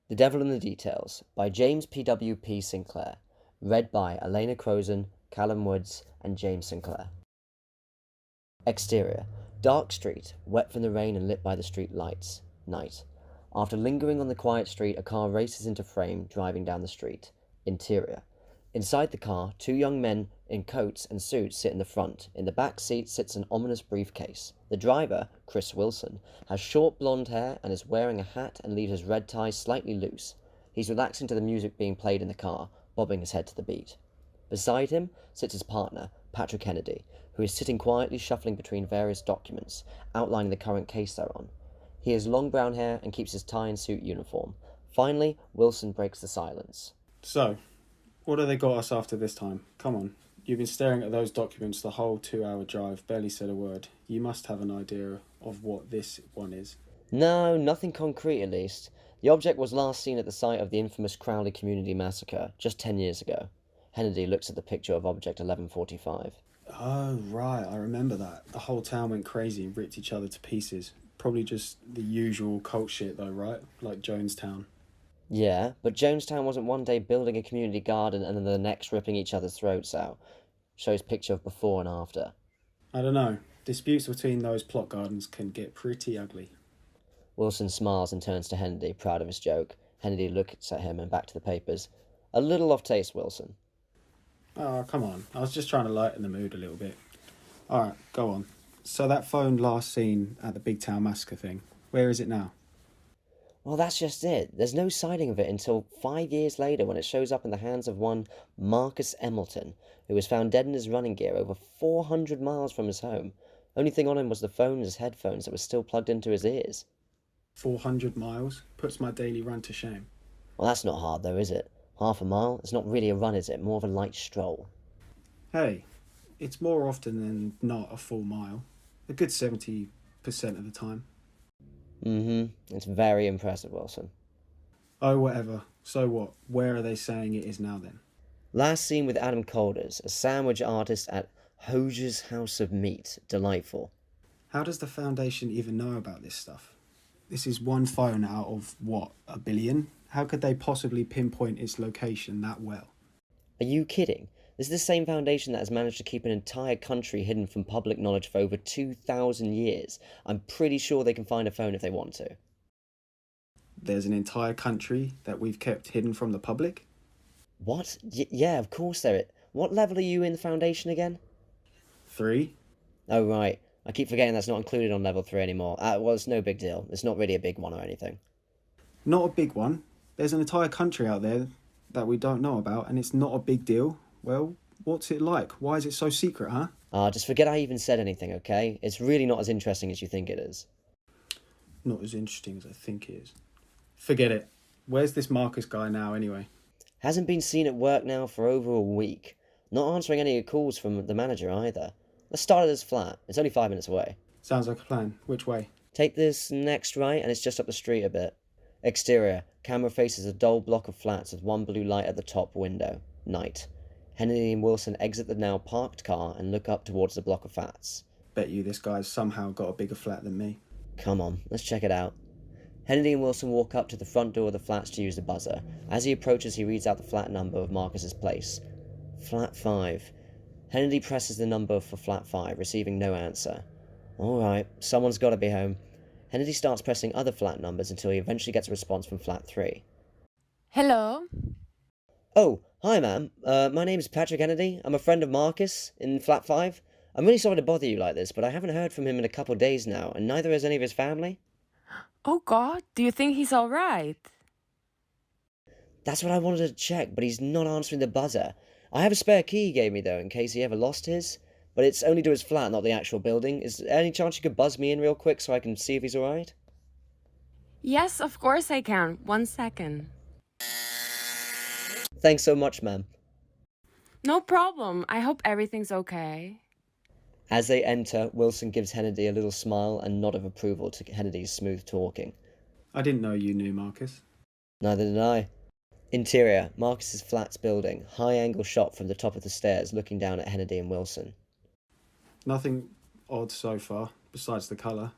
The Devil in the Details by James P. Sinclair. Read by Elena Crozen, Callum Woods, and James Sinclair. Exterior. Dark street, wet from the rain and lit by the street lights. Night. After lingering on the quiet street, a car races into frame, driving down the street. Interior. Inside the car, two young men in coats and suits sit in the front. In the back seat sits an ominous briefcase. The driver, Chris Wilson, has short blonde hair and is wearing a hat and leaves his red tie slightly loose. He's relaxing to the music being played in the car, bobbing his head to the beat. Beside him sits his partner, Patrick Kennedy, who is sitting quietly shuffling between various documents, outlining the current case they're on. He has long brown hair and keeps his tie and suit uniform. Finally, Wilson breaks the silence. So, what have they got us after this time? Come on. You've been staring at those documents the whole 2-hour drive, barely said a word. You must have an idea of what this one is. No, nothing concrete at least. The object was last seen at the site of the infamous Crowley Community Massacre, just 10 years ago. Kennedy looks at the picture of Object 1145. Oh, right, I remember that. The whole town went crazy and ripped each other to pieces. Probably just the usual cult shit though, right? Like Jonestown. Yeah, but Jonestown wasn't one day building a community garden and then the next ripping each other's throats out. Shows picture of before and after. I don't know. Disputes between those plot gardens can get pretty ugly. Wilson smiles and turns to Kennedy, proud of his joke. Kennedy looks at him and back to the papers. A little off taste, Wilson. Oh, come on. I was just trying to lighten the mood a little bit. Alright, go on. So that phone last seen at the Big Town Massacre thing, where is it now? Well, that's just it. There's no sighting of it until 5 years later when it shows up in the hands of one Marcus Emmleton, who was found dead in his running gear over 400 miles from his home. Only thing on him was the phone and his headphones that were still plugged into his ears. 400 miles? Puts my daily run to shame. Well, that's not hard though, is it? Half a mile? It's not really a run, is it? More of a light stroll. Hey, it's more often than not a full mile. A good 70% of the time. It's very impressive, Wilson. Oh, whatever. So what? Where are they saying it is now then? Last seen with Adam Colders, a sandwich artist at Hosier's House of Meat. Delightful. How does the Foundation even know about this stuff? This is one phone out of, what, a billion? How could they possibly pinpoint its location that well? Are you kidding? This is the same foundation that has managed to keep an entire country hidden from public knowledge for over 2,000 years. I'm pretty sure they can find a phone if they want to. There's an entire country that we've kept hidden from the public? What? Yeah, of course there is. What level are you in the Foundation again? 3? Oh, right. I keep forgetting that's not included on level 3 anymore. Well, it's no big deal. It's not really a big one or anything. Not a big one. There's an entire country out there that we don't know about, and it's not a big deal. Well, what's it like? Why is it so secret, huh? Just forget I even said anything, okay? It's really not as interesting as you think it is. Not as interesting as I think it is. Forget it. Where's this Marcus guy now, anyway? Hasn't been seen at work now for over a week. Not answering any calls from the manager either. Let's start at his flat. It's only 5 minutes away. Sounds like a plan. Which way? Take this next right and it's just up the street a bit. Exterior. Camera faces a dull block of flats with one blue light at the top window. Night. Kennedy and Wilson exit the now parked car and look up towards the block of flats. Bet you this guy's somehow got a bigger flat than me. Come on, let's check it out. Kennedy and Wilson walk up to the front door of the flats to use the buzzer. As he approaches, he reads out the flat number of Marcus's place. Flat 5. Kennedy presses the number for flat 5, receiving no answer. Alright, someone's got to be home. Kennedy starts pressing other flat numbers until he eventually gets a response from flat 3. Hello? Oh, hi ma'am. My name's Patrick Kennedy. I'm a friend of Marcus in flat 5. I'm really sorry to bother you like this, but I haven't heard from him in a couple of days now, and neither has any of his family. Oh God, do you think he's alright? That's what I wanted to check, but he's not answering the buzzer. I have a spare key he gave me, though, in case he ever lost his. But it's only to his flat, not the actual building. Is there any chance you could buzz me in real quick so I can see if he's alright? Yes, of course I can. 1 second. Thanks so much, ma'am. No problem. I hope everything's okay. As they enter, Wilson gives Kennedy a little smile and nod of approval to Kennedy's smooth talking. I didn't know you knew Marcus. Neither did I. Interior, Marcus's flat's building, high-angle shot from the top of the stairs looking down at Kennedy and Wilson. Nothing odd so far, besides the colour.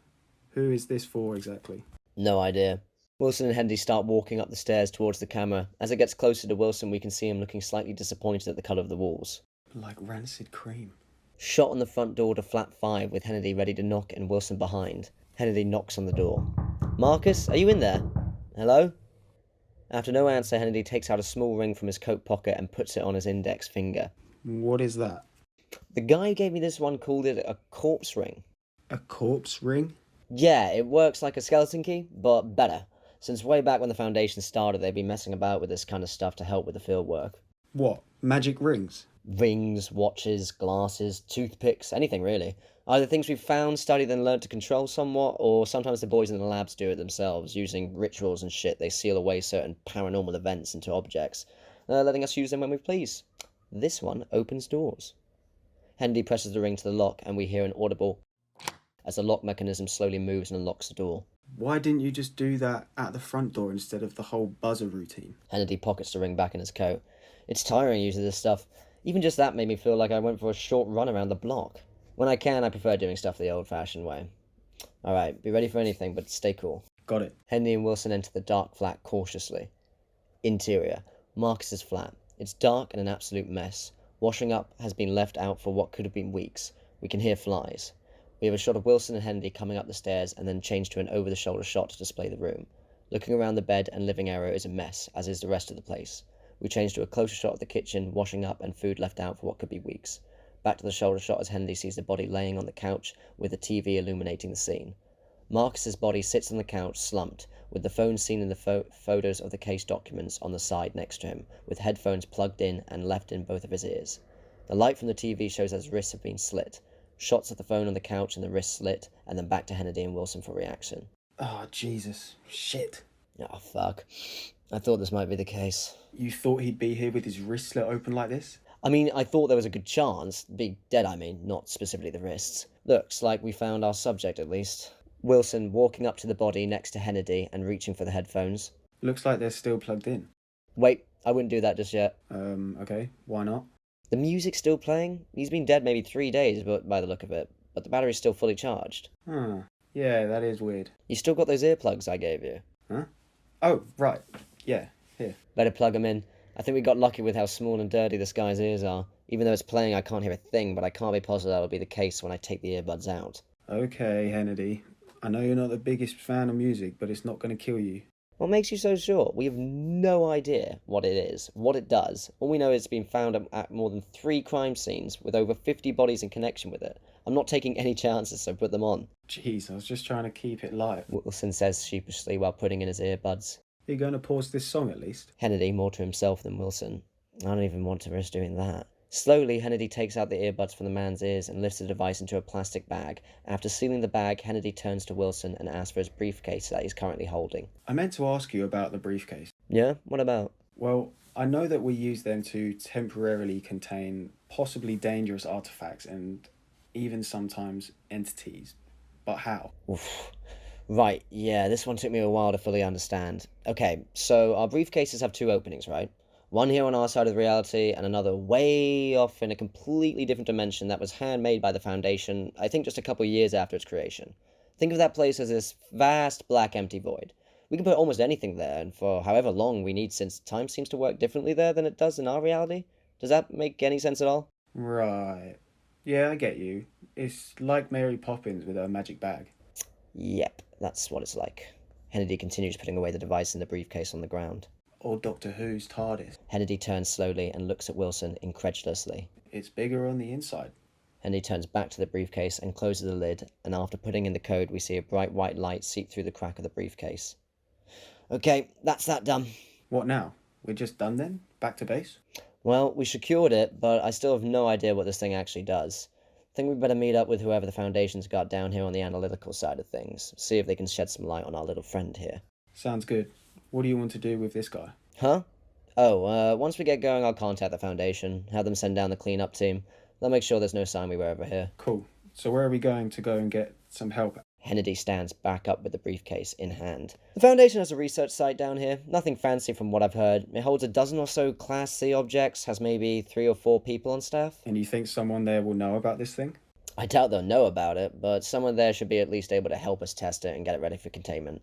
Who is this for exactly? No idea. Wilson and Hendy start walking up the stairs towards the camera. As it gets closer to Wilson, we can see him looking slightly disappointed at the colour of the walls. Like rancid cream. Shot on the front door to flat 5 with Hennedy ready to knock and Wilson behind. Hennedy knocks on the door. "Marcus, are you in there? Hello?" After no answer, Hennedy takes out a small ring from his coat pocket and puts it on his index finger. What is that? The guy who gave me this one called it a corpse ring. A corpse ring? Yeah, it works like a skeleton key, but better. Since way back when the Foundation started, they've been messing about with this kind of stuff to help with the field work. What? Magic rings? Rings, watches, glasses, toothpicks, anything really. Either things we've found, studied and learned to control somewhat, or sometimes the boys in the labs do it themselves, using rituals and shit. They seal away certain paranormal events into objects, letting us use them when we please. This one opens doors. Hendy presses the ring to the lock, and we hear an audible as the lock mechanism slowly moves and unlocks the door. Why didn't you just do that at the front door instead of the whole buzzer routine? Hendy pockets the ring back in his coat. It's tiring using this stuff. Even just that made me feel like I went for a short run around the block. When I can, I prefer doing stuff the old-fashioned way. Alright, be ready for anything, but stay cool. Got it. Hendy and Wilson enter the dark flat cautiously. Interior. Marcus's flat. It's dark and an absolute mess. Washing up has been left out for what could have been weeks. We can hear flies. We have a shot of Wilson and Hendy coming up the stairs and then change to an over-the-shoulder shot to display the room. Looking around the bed and living area is a mess, as is the rest of the place. We change to a closer shot of the kitchen, washing up, and food left out for what could be weeks. Back to the shoulder shot as Hendy sees the body laying on the couch with the TV illuminating the scene. Marcus's body sits on the couch, slumped, with the phone seen in the photos of the case documents on the side next to him, with headphones plugged in and left in both of his ears. The light from the TV shows his wrists have been slit. Shots of the phone on the couch and the wrist slit, and then back to Hennedy and Wilson for reaction. Oh, Jesus. Shit. Oh, fuck. I thought this might be the case. You thought he'd be here with his wrist slit open like this? I mean, I thought there was a good chance. Be dead, I mean, not specifically the wrists. Looks like we found our subject, at least. Wilson walking up to the body next to Hennedy and reaching for the headphones. Looks like they're still plugged in. Wait, I wouldn't do that just yet. Okay. Why not? The music's still playing? He's been dead maybe 3 days, but by the look of it. But the battery's still fully charged. Huh. Yeah, that is weird. You still got those earplugs I gave you? Huh? Oh, right. Yeah, here. Better plug them in. I think we got lucky with how small and dirty this guy's ears are. Even though it's playing, I can't hear a thing, but I can't be positive that'll be the case when I take the earbuds out. Okay, Hennedy. I know you're not the biggest fan of music, but it's not going to kill you. What makes you so sure? We have no idea what it is, what it does. All we know is it's been found at more than 3 crime scenes with over 50 bodies in connection with it. I'm not taking any chances, so put them on. Jeez, I was just trying to keep it light. Wilson says sheepishly while putting in his earbuds. Are you going to pause this song at least? Hennedy, more to himself than Wilson. I don't even want to risk doing that. Slowly, Hennedy takes out the earbuds from the man's ears and lifts the device into a plastic bag. After sealing the bag, Hennedy turns to Wilson and asks for his briefcase that he's currently holding. I meant to ask you about the briefcase. Yeah? What about? Well, I know that we use them to temporarily contain possibly dangerous artifacts and even sometimes entities. But how? Oof. Right, yeah, this one took me a while to fully understand. Okay, so our briefcases have 2 openings, right? One here on our side of reality, and another way off in a completely different dimension that was handmade by the Foundation, I think just a couple years after its creation. Think of that place as this vast, black, empty void. We can put almost anything there, and for however long we need, since time seems to work differently there than it does in our reality. Does that make any sense at all? Right. Yeah, I get you. It's like Mary Poppins with her magic bag. Yep, that's what it's like. Hennedy continues putting away the device in the briefcase on the ground. Or Doctor Who's TARDIS. Hennedy turns slowly and looks at Wilson incredulously. It's bigger on the inside. Hennedy turns back to the briefcase and closes the lid, and after putting in the code, we see a bright white light seep through the crack of the briefcase. Okay, that's that done. What now? We're just done then? Back to base? Well, we secured it, but I still have no idea what this thing actually does. Think we'd better meet up with whoever the Foundation's got down here on the analytical side of things. See if they can shed some light on our little friend here. Sounds good. What do you want to do with this guy? Huh? Oh, once we get going, I'll contact the Foundation, have them send down the cleanup team. They'll make sure there's no sign we were ever here. Cool. So where are we going to go and get some help? Hennedy stands back up with the briefcase in hand. The Foundation has a research site down here. Nothing fancy from what I've heard. It holds a dozen or so Class C objects, has maybe 3 or 4 people on staff. And you think someone there will know about this thing? I doubt they'll know about it, but someone there should be at least able to help us test it and get it ready for containment.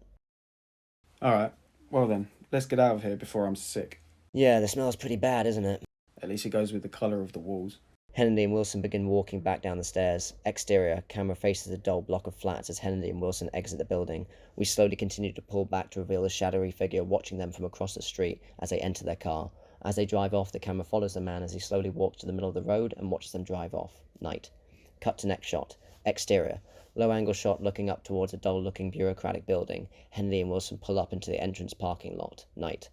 Alright, well then, let's get out of here before I'm sick. Yeah, the smell's pretty bad, isn't it? At least it goes with the colour of the walls. Hennedy and Wilson begin walking back down the stairs. Exterior, camera faces the dull block of flats as Hennedy and Wilson exit the building. We slowly continue to pull back to reveal a shadowy figure watching them from across the street as they enter their car. As they drive off, the camera follows the man as he slowly walks to the middle of the road and watches them drive off. Night. Cut to next shot. Exterior. Low angle shot looking up towards a dull looking bureaucratic building. Hennedy and Wilson pull up into the entrance parking lot. Night.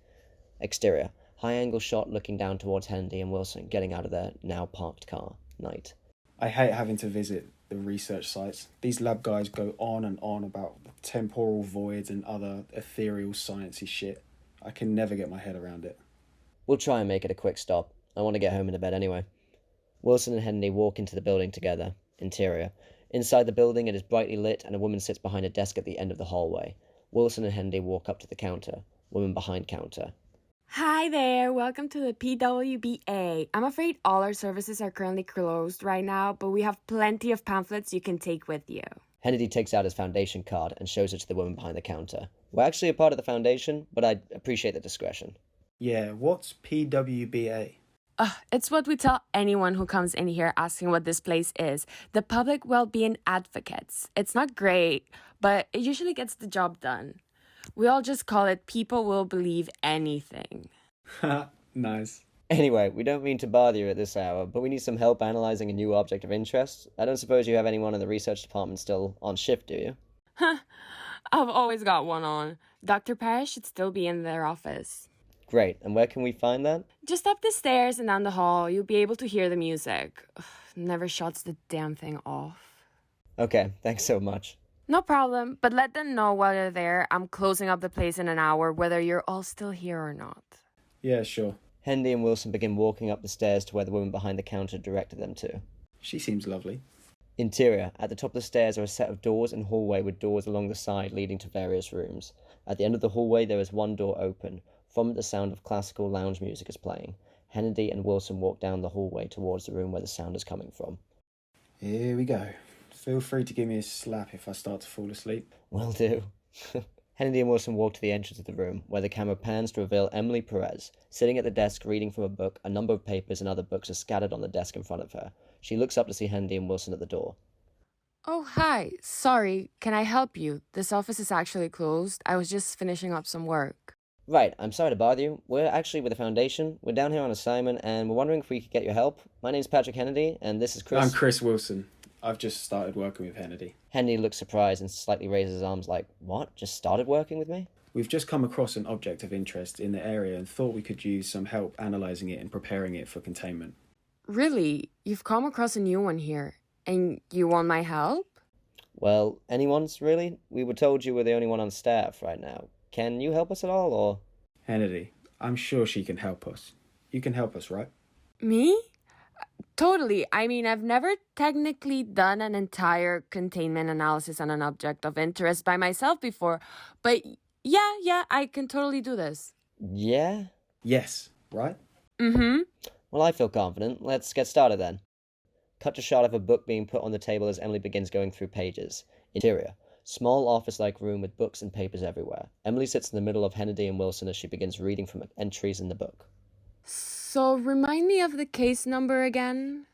Exterior. High angle shot looking down towards Hennedy and Wilson getting out of their now parked car. Night. I hate having to visit the research sites. These lab guys go on and on about temporal voids and other ethereal sciencey shit. I can never get my head around it. We'll try and make it a quick stop. I want to get home and to bed anyway. Wilson and Hennedy walk into the building together. Interior. Inside the building, it is brightly lit and a woman sits behind a desk at the end of the hallway. Wilson and Hennedy walk up to the counter. Woman behind counter. Hi there, welcome to the PWBA. I'm afraid all our services are currently closed right now, but we have plenty of pamphlets you can take with you. Hennedy takes out his foundation card and shows it to the woman behind the counter. We're actually a part of the foundation, but I appreciate the discretion. Yeah, what's PWBA? It's what we tell anyone who comes in here asking what this place is. The Public Well-Being Advocates. It's not great, but it usually gets the job done. We all just call it People Will Believe Anything. Nice. Anyway, we don't mean to bother you at this hour, but we need some help analyzing a new object of interest. I don't suppose you have anyone in the research department still on shift, do you? I've always got one on. Dr. Parrish should still be in their office. Great, and where can we find that? Just up the stairs and down the hall, you'll be able to hear the music. Never shuts the damn thing off. Okay, thanks so much. No problem, but let them know while you're there. I'm closing up the place in an hour, whether you're all still here or not. Yeah, sure. Hennedy and Wilson begin walking up the stairs to where the woman behind the counter directed them to. She seems lovely. Interior. At the top of the stairs are a set of doors and hallway with doors along the side leading to various rooms. At the end of the hallway there is one door open. From it the sound of classical lounge music is playing. Hennedy and Wilson walk down the hallway towards the room where the sound is coming from. Here we go. Feel free to give me a slap if I start to fall asleep. Will do. Hennedy and Wilson walk to the entrance of the room, where the camera pans to reveal Emily Perez, sitting at the desk reading from a book. A number of papers and other books are scattered on the desk in front of her. She looks up to see Hennedy and Wilson at the door. Oh, hi. Sorry, can I help you? This office is actually closed. I was just finishing up some work. Right, I'm sorry to bother you. We're actually with the Foundation. We're down here on assignment, and we're wondering if we could get your help. My name's Patrick Hennedy, and this is Chris. I'm Chris Wilson. I've just started working with Hennedy. Hennedy looks surprised and slightly raises his arms like, what? Just started working with me? We've just come across an object of interest in the area and thought we could use some help analysing it and preparing it for containment. Really? You've come across a new one here, and you want my help? Well, anyone's, really? We were told you were the only one on staff right now. Can you help us at all, or...? Hennedy, I'm sure she can help us. You can help us, right? Me? Totally. I mean, I've never technically done an entire containment analysis on an object of interest by myself before, but yeah, I can totally do this. Yeah? Yes, right? Mm-hmm. Well, I feel confident. Let's get started then. Cut to shot of a book being put on the table as Emily begins going through pages. Interior. Small office-like room with books and papers everywhere. Emily sits in the middle of Hennedy and Wilson as she begins reading from entries in the book. So, remind me of the case number again?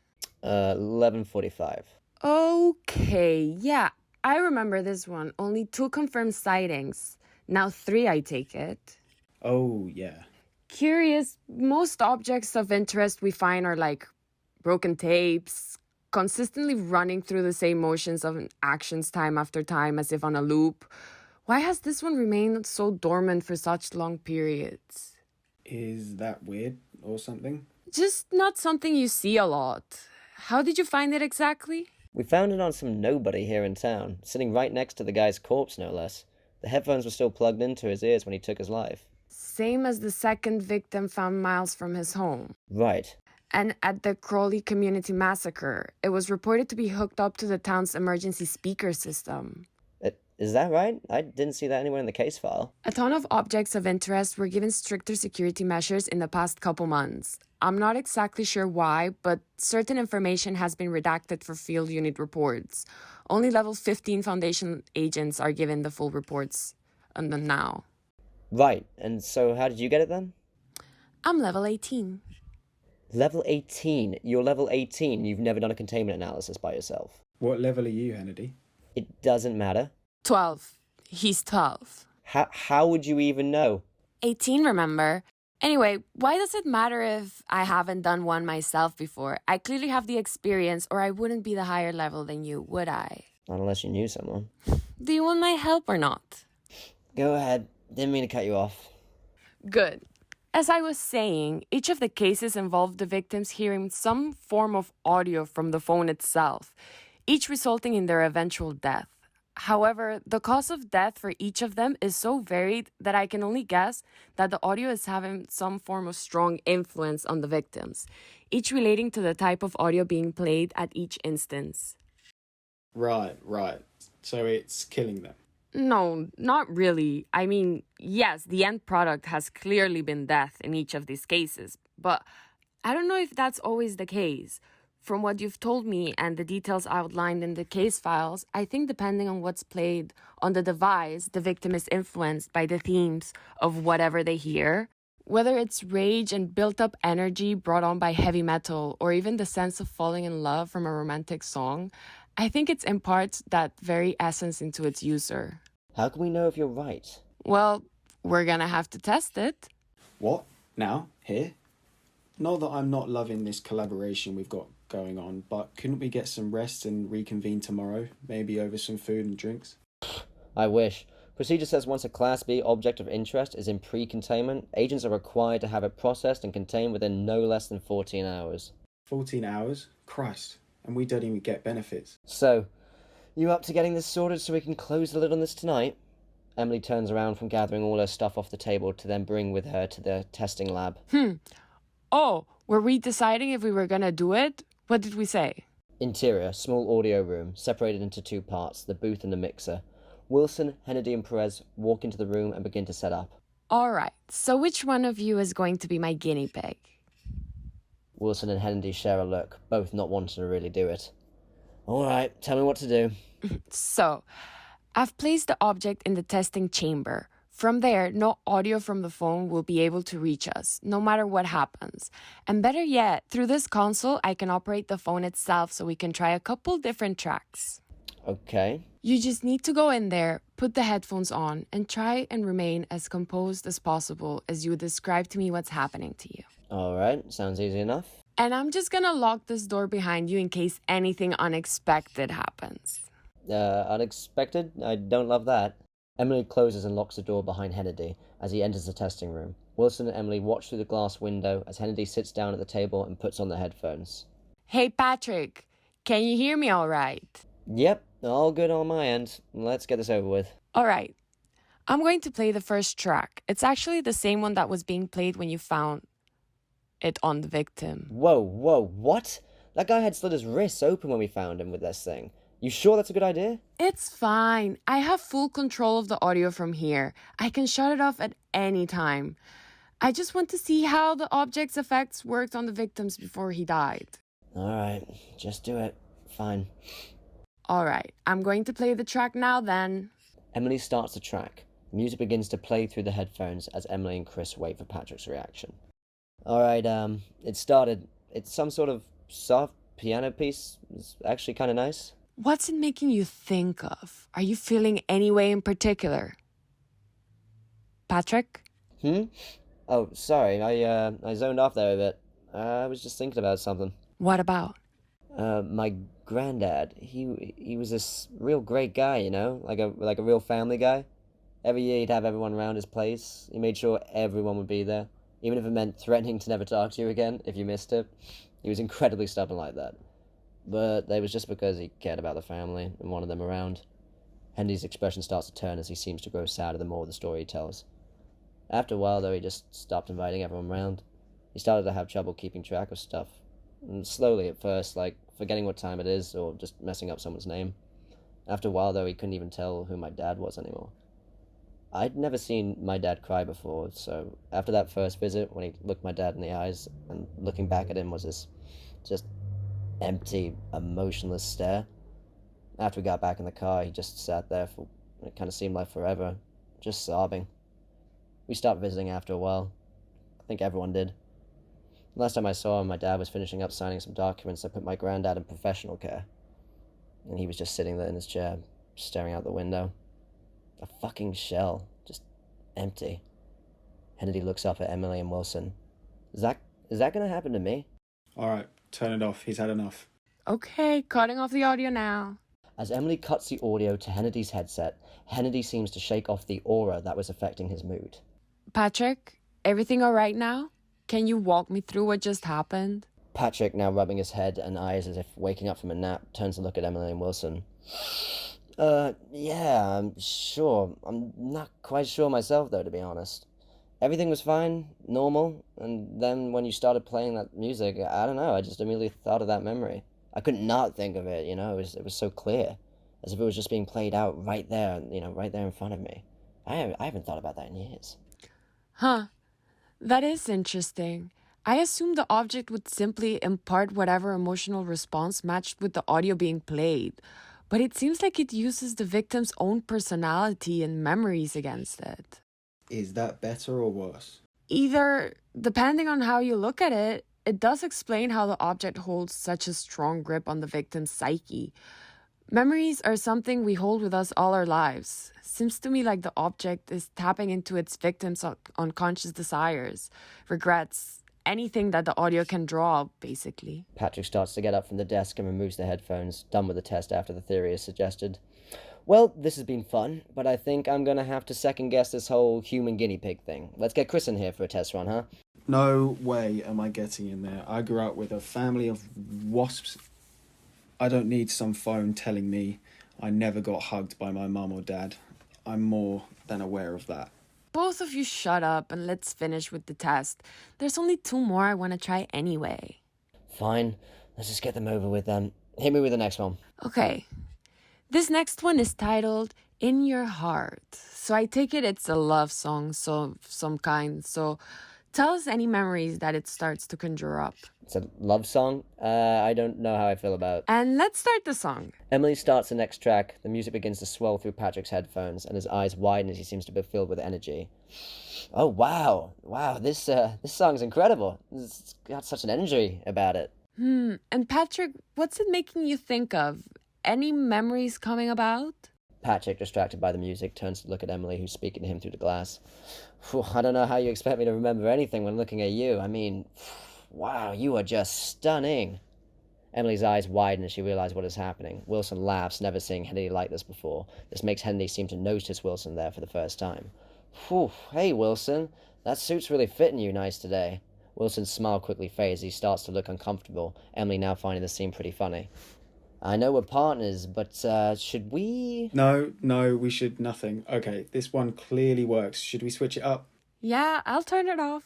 11:45. Okay, yeah, I remember this one. Only 2 confirmed sightings. Now 3, I take it. Oh, yeah. Curious, most objects of interest we find are like broken tapes, consistently running through the same motions of actions time after time as if on a loop. Why has this one remained so dormant for such long periods? Is that weird or something? Just not something you see a lot. How did you find it exactly? We found it on some nobody here in town, sitting right next to the guy's corpse, no less. The headphones were still plugged into his ears when he took his life. Same as the second victim found miles from his home. Right. And at the Crawley Community Massacre, it was reported to be hooked up to the town's emergency speaker system. Is that right? I didn't see that anywhere in the case file. A ton of objects of interest were given stricter security measures in the past couple months. I'm not exactly sure why, but certain information has been redacted for field unit reports. Only level 15 Foundation agents are given the full reports now. Right, and so how did you get it then? I'm level 18. Level 18. You're level 18. You've never done a containment analysis by yourself. What level are you, Hennedy? It doesn't matter. 12. He's 12. How would you even know? 18, remember? Anyway, why does it matter if I haven't done one myself before? I clearly have the experience, or I wouldn't be the higher level than you, would I? Not unless you knew someone. Do you want my help or not? Go ahead. Didn't mean to cut you off. Good. As I was saying, each of the cases involved the victims hearing some form of audio from the phone itself, each resulting in their eventual death. However, the cause of death for each of them is so varied that I can only guess that the audio is having some form of strong influence on the victims, each relating to the type of audio being played at each instance. Right. So it's killing them. No, not really. I mean, yes, the end product has clearly been death in each of these cases, but I don't know if that's always the case. From what you've told me and the details outlined in the case files, I think depending on what's played on the device, the victim is influenced by the themes of whatever they hear. Whether it's rage and built up energy brought on by heavy metal, or even the sense of falling in love from a romantic song, I think it imparts that very essence into its user. How can we know if you're right? Well, we're gonna have to test it. What? Now? Here? Not that I'm not loving this collaboration we've got going on, but couldn't we get some rest and reconvene tomorrow? Maybe over some food and drinks? I wish. Procedure says once a Class B object of interest is in pre-containment, agents are required to have it processed and contained within no less than 14 hours. 14 hours? Christ. And we don't even get benefits. So, you up to getting this sorted so we can close the lid on this tonight? Emily turns around from gathering all her stuff off the table to then bring with her to the testing lab. Oh, were we deciding if we were gonna do it? What did we say? Interior, small audio room, separated into two parts, the booth and the mixer. Wilson, Hennedy and Perez walk into the room and begin to set up. Alright, so which one of you is going to be my guinea pig? Wilson and Hennedy share a look, both not wanting to really do it. Alright, tell me what to do. So, I've placed the object in the testing chamber. From there, no audio from the phone will be able to reach us, no matter what happens. And better yet, through this console, I can operate the phone itself so we can try a couple different tracks. Okay. You just need to go in there, put the headphones on, and try and remain as composed as possible as you describe to me what's happening to you. Alright, sounds easy enough. And I'm just gonna lock this door behind you in case anything unexpected happens. Unexpected? I don't love that. Emily closes and locks the door behind Hennedy as he enters the testing room. Wilson and Emily watch through the glass window as Hennedy sits down at the table and puts on the headphones. Hey Patrick, can you hear me all right? Yep, all good on my end. Let's get this over with. All right. I'm going to play the first track. It's actually the same one that was being played when you found it on the victim. Whoa, what? That guy had slit his wrists open when we found him with this thing. You sure that's a good idea? It's fine. I have full control of the audio from here. I can shut it off at any time. I just want to see how the object's effects worked on the victims before he died. Alright, just do it. Fine. Alright, I'm going to play the track now then. Emily starts the track. The music begins to play through the headphones as Emily and Chris wait for Patrick's reaction. Alright, it started. It's some sort of soft piano piece. It's actually kind of nice. What's it making you think of? Are you feeling any way in particular? Patrick? Oh, sorry, I zoned off there a bit. I was just thinking about something. What about? My granddad, he was this real great guy, you know? Like a real family guy. Every year he'd have everyone around his place. He made sure everyone would be there. Even if it meant threatening to never talk to you again if you missed it. He was incredibly stubborn like that. But that was just because he cared about the family and wanted them around. Henry's expression starts to turn as he seems to grow sadder the more the story he tells. After a while, though, he just stopped inviting everyone around. He started to have trouble keeping track of stuff. And slowly at first, like forgetting what time it is or just messing up someone's name. After a while, though, he couldn't even tell who my dad was anymore. I'd never seen my dad cry before, so after that first visit, when he looked my dad in the eyes, and looking back at him was this just empty, emotionless stare. After we got back in the car, he just sat there for, it kind of seemed like forever, just sobbing. We stopped visiting after a while. I think everyone did. Last time I saw him, my dad was finishing up signing some documents that put my granddad in professional care. And he was just sitting there in his chair, staring out the window. A fucking shell. Just empty. Kennedy looks up at Emily and Wilson. Is that gonna happen to me? Alright, turn it off. He's had enough. Okay, cutting off the audio now. As Emily cuts the audio to Kennedy's headset, Kennedy seems to shake off the aura that was affecting his mood. Patrick, everything all right now? Can you walk me through what just happened? Patrick, now rubbing his head and eyes as if waking up from a nap, turns to look at Emily and Wilson. Yeah, I'm sure. I'm not quite sure myself, though, to be honest. Everything was fine, normal, and then when you started playing that music, I don't know, I just immediately thought of that memory. I could not think of it, it was so clear, as if it was just being played out right there, right there in front of me. I haven't thought about that in years. Huh. That is interesting. I assumed the object would simply impart whatever emotional response matched with the audio being played, but it seems like it uses the victim's own personality and memories against it. Is that better or worse? Either, depending on how you look at it, it does explain how the object holds such a strong grip on the victim's psyche. Memories are something we hold with us all our lives. Seems to me like the object is tapping into its victim's unconscious desires, regrets, anything that the audio can draw up, basically. Patrick starts to get up from the desk and removes the headphones, done with the test after the theory is suggested. Well, this has been fun, but I think I'm gonna have to second guess this whole human guinea pig thing. Let's get Chris in here for a test run, huh? No way am I getting in there. I grew up with a family of wasps. I don't need some phone telling me I never got hugged by my mum or dad. I'm more than aware of that. Both of you shut up and let's finish with the test. There's only 2 more I want to try anyway. Fine, let's just get them over with then. Hit me with the next one. Okay. This next one is titled In Your Heart. So I take it's a love song of some kind. So tell us any memories that it starts to conjure up. It's a love song. I don't know how I feel about. And let's start the song. Emily starts the next track. The music begins to swell through Patrick's headphones, and his eyes widen as he seems to be filled with energy. Oh, wow. Wow, this song's incredible. It's got such an energy about it. And Patrick, what's it making you think of? Any memories coming about? Patrick, distracted by the music, turns to look at Emily, who's speaking to him through the glass. Phew, I don't know how you expect me to remember anything when looking at you. I mean, wow, you are just stunning. Emily's eyes widen as she realizes what is happening. Wilson laughs, never seeing Kennedy like this before. This makes Kennedy seem to notice Wilson there for the first time. Phew, hey, Wilson. That suit's really fitting you nice today. Wilson's smile quickly fades as he starts to look uncomfortable, Emily now finding the scene pretty funny. I know we're partners, but should we? No, we should nothing. Okay, this one clearly works. Should we switch it up? Yeah, I'll turn it off.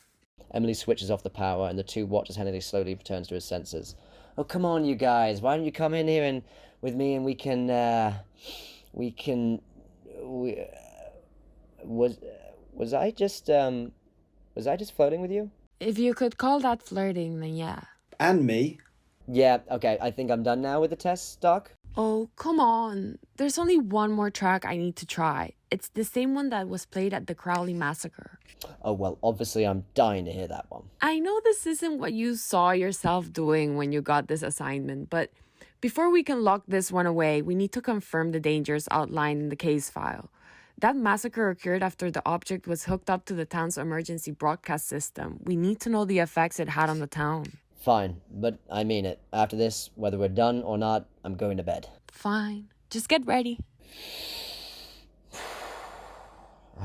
Emily switches off the power, and the two watch as Kennedy slowly returns to his senses. Oh, come on, you guys. Why don't you come in here with me and was I just flirting with you? If you could call that flirting, then yeah. And me. Yeah, okay, I think I'm done now with the test, Doc. Oh, come on. There's only one more track I need to try. It's the same one that was played at the Crowley Massacre. Oh, well, obviously I'm dying to hear that one. I know this isn't what you saw yourself doing when you got this assignment, but before we can lock this one away, we need to confirm the dangers outlined in the case file. That massacre occurred after the object was hooked up to the town's emergency broadcast system. We need to know the effects it had on the town. Fine, but I mean it. After this, whether we're done or not, I'm going to bed. Fine. Just get ready.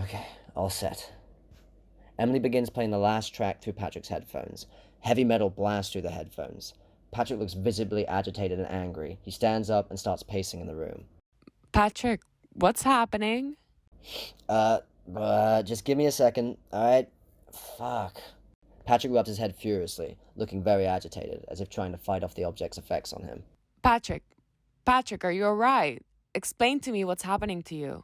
Okay, all set. Emily begins playing the last track through Patrick's headphones. Heavy metal blasts through the headphones. Patrick looks visibly agitated and angry. He stands up and starts pacing in the room. Patrick, what's happening? Just give me a second, alright? Fuck. Patrick rubs his head furiously, looking very agitated, as if trying to fight off the object's effects on him. Patrick, are you alright? Explain to me what's happening to you.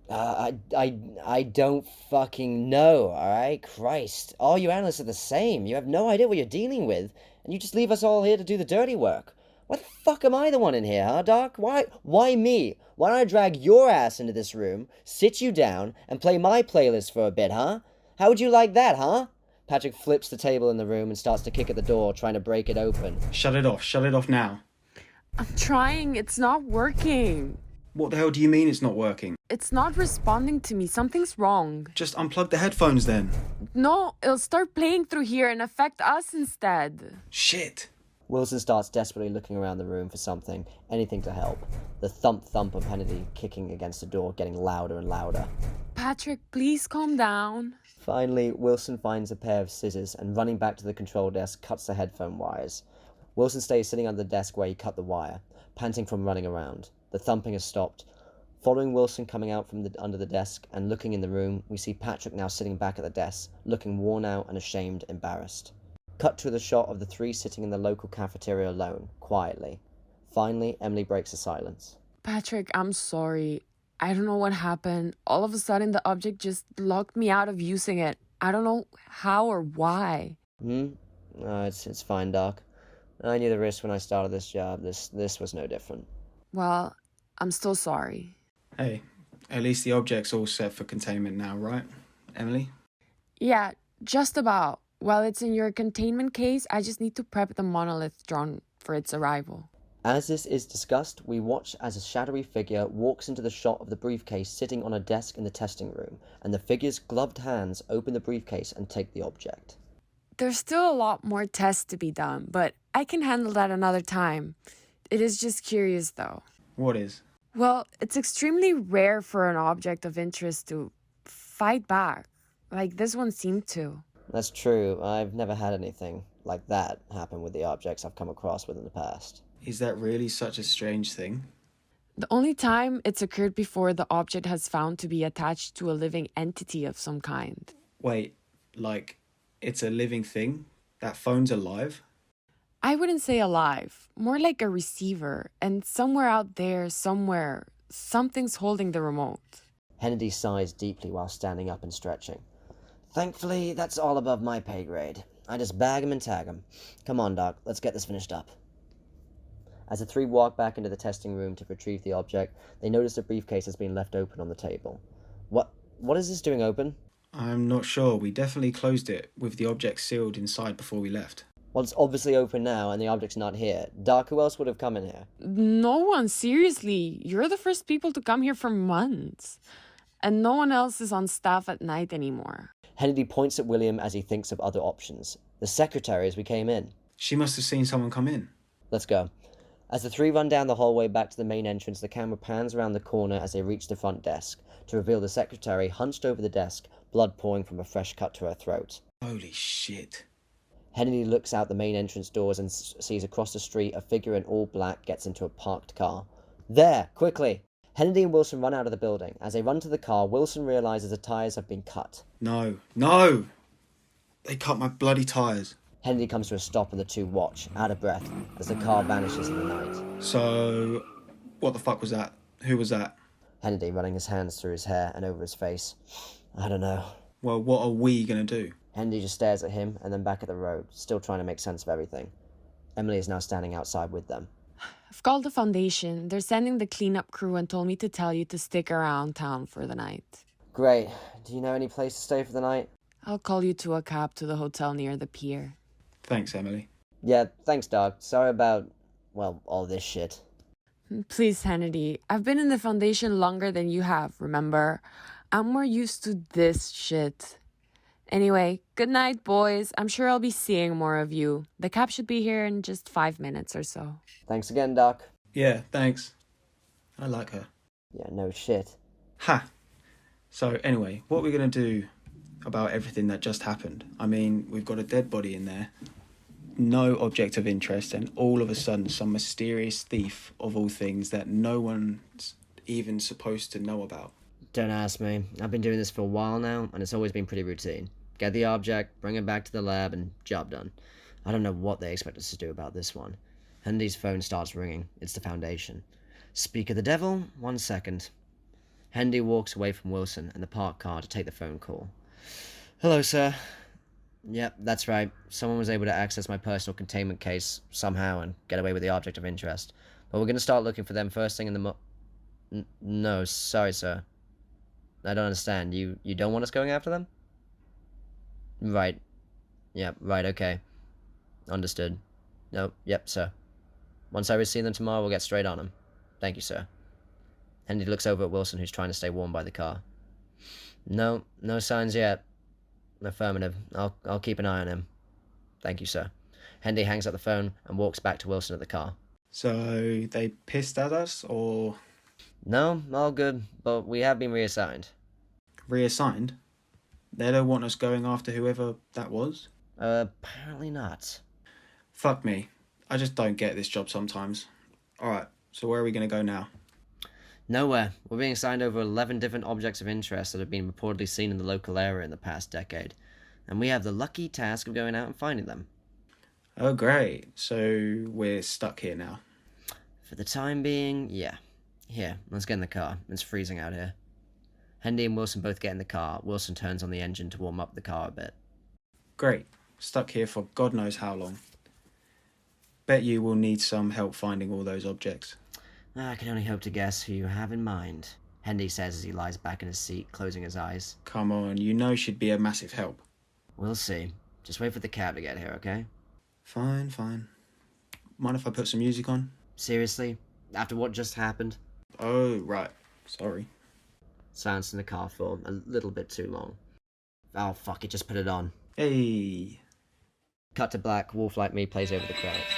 I don't fucking know, alright? Christ. All you analysts are the same. You have no idea what you're dealing with, and you just leave us all here to do the dirty work. Why the fuck am I the one in here, huh, Doc? Why me? Why don't I drag your ass into this room, sit you down, and play my playlist for a bit, huh? How would you like that, huh? Patrick flips the table in the room and starts to kick at the door, trying to break it open. Shut it off now. I'm trying. It's not working. What the hell do you mean it's not working? It's not responding to me. Something's wrong. Just unplug the headphones then. No, it'll start playing through here and affect us instead. Shit. Wilson starts desperately looking around the room for something, anything to help. The thump of Hennedy kicking against the door getting louder and louder. Patrick, please calm down. Finally, Wilson finds a pair of scissors and running back to the control desk cuts the headphone wires. Wilson stays sitting under the desk where he cut the wire, panting from running around. The thumping has stopped. Following Wilson coming out from under the desk and looking in the room, we see Patrick now sitting back at the desk, looking worn out and ashamed, embarrassed. Cut to the shot of the three sitting in the local cafeteria alone, quietly. Finally, Emily breaks the silence. Patrick, I'm sorry. I don't know what happened. All of a sudden, the object just locked me out of using it. I don't know how or why. It's fine, Doc. I knew the risk when I started this job. This was no different. Well, I'm still sorry. Hey, at least the object's all set for containment now, right, Emily? Yeah, just about. While it's in your containment case, I just need to prep the monolith drone for its arrival. As this is discussed, we watch as a shadowy figure walks into the shot of the briefcase sitting on a desk in the testing room, and the figure's gloved hands open the briefcase and take the object. There's still a lot more tests to be done, but I can handle that another time. It is just curious, though. What is? Well, it's extremely rare for an object of interest to fight back, like this one seemed to. That's true. I've never had anything like that happen with the objects I've come across with in the past. Is that really such a strange thing? The only time it's occurred before the object has found to be attached to a living entity of some kind. Wait, like, it's a living thing? That phone's alive? I wouldn't say alive, more like a receiver, and somewhere out there, something's holding the remote. Hennedy sighs deeply while standing up and stretching. Thankfully, that's all above my pay grade. I just bag 'em and tag 'em. Come on, Doc, let's get this finished up. As the three walk back into the testing room to retrieve the object, they notice the briefcase has been left open on the table. What is this doing open? I'm not sure. We definitely closed it with the object sealed inside before we left. Well, it's obviously open now and the object's not here. Doc, who else would have come in here? No one, seriously. You're the first people to come here for months. And no one else is on staff at night anymore. Hennedy points at William as he thinks of other options. The secretary as we came in. She must have seen someone come in. Let's go. As the three run down the hallway back to the main entrance, the camera pans around the corner as they reach the front desk, to reveal the secretary hunched over the desk, blood pouring from a fresh cut to her throat. Holy shit. Hennedy looks out the main entrance doors and sees across the street a figure in all black gets into a parked car. There! Quickly! Hennedy and Wilson run out of the building. As they run to the car, Wilson realizes the tires have been cut. No! They cut my bloody tires. Hennedy comes to a stop and the two watch, out of breath, as the car vanishes in the night. So, what the fuck was that? Who was that? Hennedy running his hands through his hair and over his face. I don't know. Well, what are we gonna do? Hennedy just stares at him and then back at the road, still trying to make sense of everything. Emily is now standing outside with them. I've called the foundation. They're sending the cleanup crew and told me to tell you to stick around town for the night. Great. Do you know any place to stay for the night? I'll call you to a cab to the hotel near the pier. Thanks, Emily. Yeah, thanks, Doc. Sorry about, all this shit. Please, Hennedy. I've been in the foundation longer than you have, remember? I'm more used to this shit. Anyway, good night, boys. I'm sure I'll be seeing more of you. The cab should be here in just 5 minutes or so. Thanks again, Doc. Yeah, thanks. I like her. Yeah, no shit. Ha! So, anyway, what are we gonna do about everything that just happened? I mean, we've got a dead body in there, no object of interest, and all of a sudden some mysterious thief of all things that no one's even supposed to know about. Don't ask me. I've been doing this for a while now, and it's always been pretty routine. Get the object, bring it back to the lab, and job done. I don't know what they expect us to do about this one. Hennedy's phone starts ringing. It's the Foundation. Speak of the devil, 1 second. Hennedy walks away from Wilson and the parked car to take the phone call. Hello, sir. Yep, that's right. Someone was able to access my personal containment case somehow and get away with the object of interest. But we're going to start looking for them first thing in the No, sorry, sir. I don't understand. You don't want us going after them? Right. Yep, right, okay. Understood. No, yep, sir. Once I receive them tomorrow, we'll get straight on them. Thank you, sir. Hendy looks over at Wilson, who's trying to stay warm by the car. No, no signs yet. Affirmative. I'll keep an eye on him. Thank you, sir. Hendy hangs up the phone and walks back to Wilson at the car. So they pissed at us or No, all good, but we have been reassigned. reassigned? They don't want us going after whoever that was? Apparently not. Fuck me. I just don't get this job sometimes. Alright, so where are we going to go now? Nowhere. We're being assigned over 11 different objects of interest that have been reportedly seen in the local area in the past decade. And we have the lucky task of going out and finding them. Oh, great. So we're stuck here now. For the time being, yeah. Here, let's get in the car. It's freezing out here. Hendy and Wilson both get in the car. Wilson turns on the engine to warm up the car a bit. Great. Stuck here for God knows how long. Bet you will need some help finding all those objects. I can only hope to guess who you have in mind, Hendy says as he lies back in his seat, closing his eyes. Come on, you know she'd be a massive help. We'll see. Just wait for the cab to get here, okay? Fine, fine. Mind if I put some music on? Seriously? After what just happened? Oh, right. Sorry. Silence in the car for a little bit too long. Oh, fuck it, just put it on. Hey. Cut to black, Wolf Like Me plays over the credits.